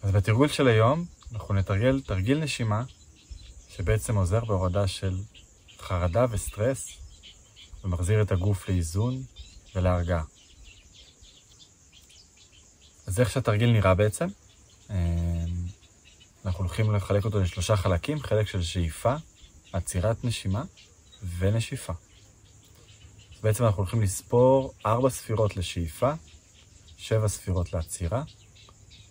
אז בתרגול של היום אנחנו נתרגל תרגיל נשימה שבעצם עוזר בהורדה של חרדה וסטרס ומחזיר את הגוף לאיזון ולהרגעה. אז איך שהתרגיל נראה בעצם? אנחנו הולכים לחלק אותו לשלושה חלקים, חלק של שאיפה, עצירת נשימה ונשיפה. בעצם אנחנו הולכים לספור 4 ספירות לשאיפה, 7 ספירות לעצירה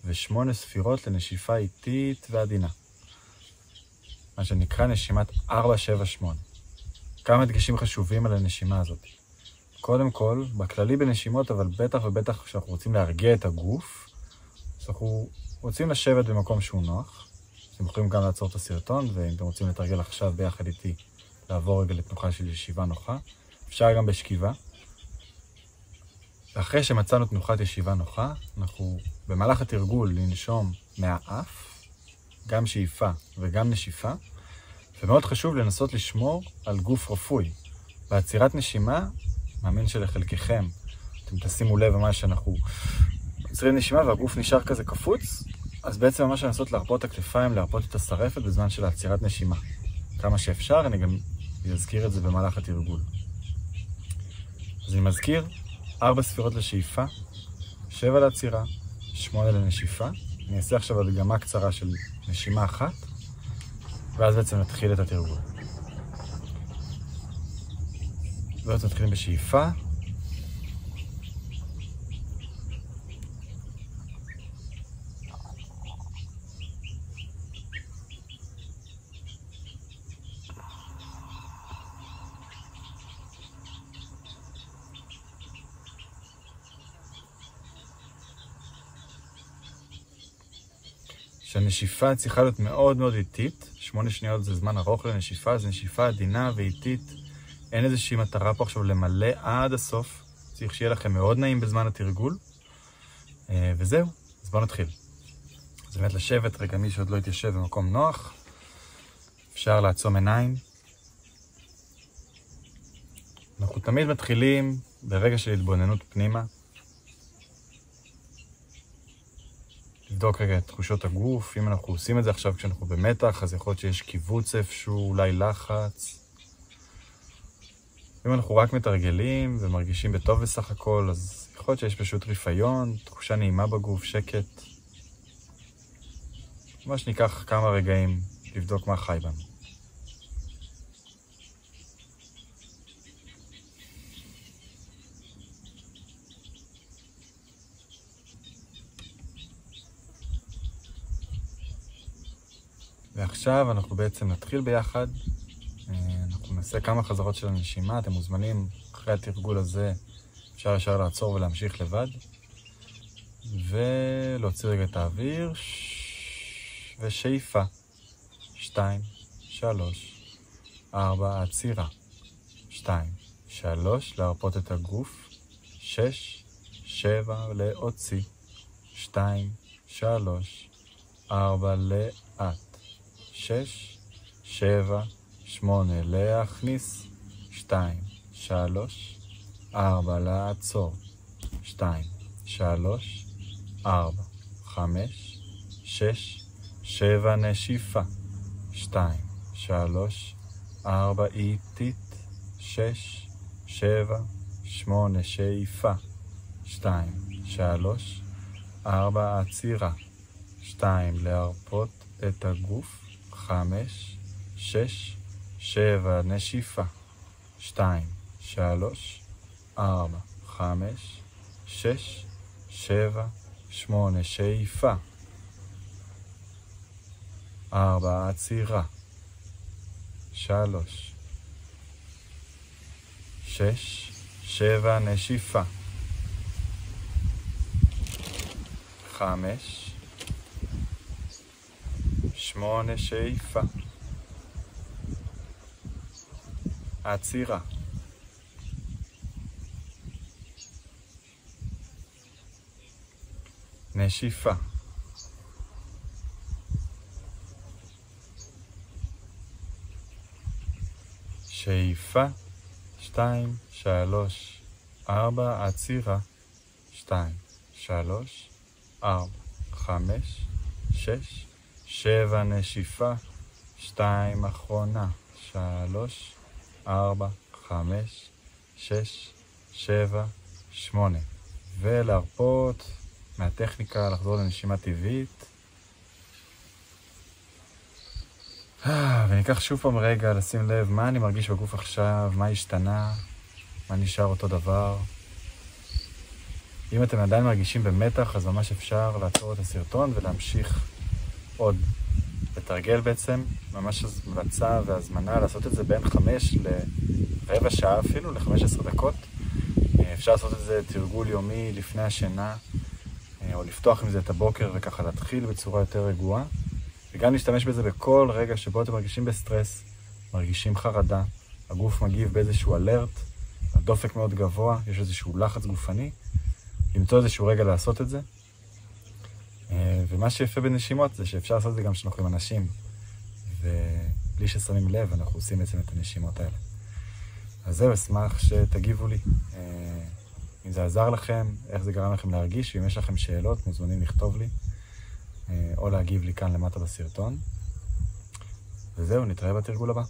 ו8 ספירות לנשיפה איטית ועדינה. מה שנקרא נשימת 4-7-8. כמה דגשים חשובים על הנשימה הזאת. קודם כל, בכללי בנשימות, אבל בטח ובטח כשאנחנו רוצים להרגיע את הגוף, אז אנחנו רוצים לשבת במקום שהוא נוח. אתם יכולים גם לעצור את הסרטון, ואם אתם רוצים לתרגל עכשיו ביחד איתי, לעבור רגע לתנוחה של ישיבה נוחה. אפשר גם בשכיבה. ואחרי שמצאנו תנוחת ישיבה נוחה, אנחנו במהלך התרגול לנשום מהאף, גם שאיפה וגם נשיפה, ומאוד חשוב לנסות לשמור על גוף רפוי. בעצירת נשימה, מאמין שלחלקכם, אתם תשימו לב ממש שאנחנו עוצרים נשימה והגוף נשאר כזה קפוץ, אז בעצם ממש לנסות להרפות את הכתפיים, להרפות את השרפת בזמן של עצירת נשימה. כמה שאפשר, אני גם אזכיר את זה במהלך התרגול. אז אני מזכיר, 4 ספירות לשאיפה, 7 לעצירה, 8 לנשיפה. אני אעשה עכשיו הדגמה קצרה של נשימה אחת, ואז בעצם נתחיל את התרגול. בעצם נתחילים בשאיפה. שהנשיפה צריכה להיות מאוד מאוד איטית. 8 שניות זה זמן ארוך לנשיפה, אז נשיפה עדינה ואיטית. אין איזושהי מטרה פה עכשיו למלא עד הסוף. צריך שיהיה לכם מאוד נעים בזמן התרגול. וזהו, אז בואו נתחיל. אז באמת לשבת, רגע מי שעוד לא יתיישב במקום נוח. אפשר לעצום עיניים. אנחנו תמיד מתחילים ברגע של התבוננות פנימה. לבדוק רגע את תחושות הגוף. אם אנחנו עושים את זה עכשיו כשאנחנו במתח, אז יכול להיות שיש קיבוץ איפשהו, אולי לחץ. אם אנחנו רק מתרגלים ומרגישים בטוב בסך הכל, אז יכול להיות שיש פשוט רפיון, תחושה נעימה בגוף, שקט. ממש ניקח כמה רגעים לבדוק מה חי בנו. ועכשיו אנחנו בעצם נתחיל ביחד. אנחנו נעשה כמה חזרות של הנשימה. אתם מוזמנים אחרי התרגול הזה, אפשר ישר לעצור ולהמשיך לבד. ולהוציא רגע את האוויר. ושאיפה. 2, 3, 4, עצירה. 2, 3, להרפות את הגוף. 6, 7, להוציא. 2, 3, 4, לאט. 6, 7, 8, להכניס. 2, 3, 4, לעצור. 2, 3, 4, 5, 6, 7, נשיפה. 2, 3, 4, איטית. 6, 7, 8, שאיפה. 2, 3, 4, עצירה. 2, להרפות את הגוף. 5, 6, 7, נשיפה. 2, 3, 4, 5, 6, 7, 8, שאיפה. 4, עצירה. 3, 6, 7, נשיפה. 5, 8, שאיפה. עצירה. נשיפה. 2, 3, 4, עצירה. 2, 3, 4, 5, 6, 7 נשיפה, 2 אחרונה, 3, 4, 5, 6, 7, 8. ולהרפות מהטכניקה, לחזור לנשימה טבעית. וניקח שוב פעם רגע לשים לב מה אני מרגיש בגוף עכשיו, מה השתנה, מה נשאר אותו דבר. אם אתם עדיין מרגישים במתח, אז ממש אפשר לעצור את הסרטון ולהמשיך עוד. לתרגל בעצם, ממש המלצה והזמנה לעשות את זה בין 5 לרבע שעה אפילו, ל-15 דקות. אפשר לעשות את זה תרגול יומי לפני השינה, או לפתוח עם זה את הבוקר וככה להתחיל בצורה יותר רגועה. וגם להשתמש בזה בכל רגע שבו אתם מרגישים בסטרס, מרגישים חרדה, הגוף מגיב באיזשהו אלרט, הדופק מאוד גבוה, יש איזשהו לחץ גופני, למצוא איזשהו רגע לעשות את זה. ומה שיפה בנשימות זה שאפשר לעשות את זה גם כשאנחנו עם אנשים, ובלי ששמים לב אנחנו עושים בעצם את הנשימות האלה. אז זהו, אשמח שתגיבו לי, אם זה עזר לכם, איך זה גרם לכם להרגיש, ואם יש לכם שאלות מוזמנים לכתוב לי, או להגיב לי כאן למטה בסרטון. וזהו, נתראה בתרגול הבא.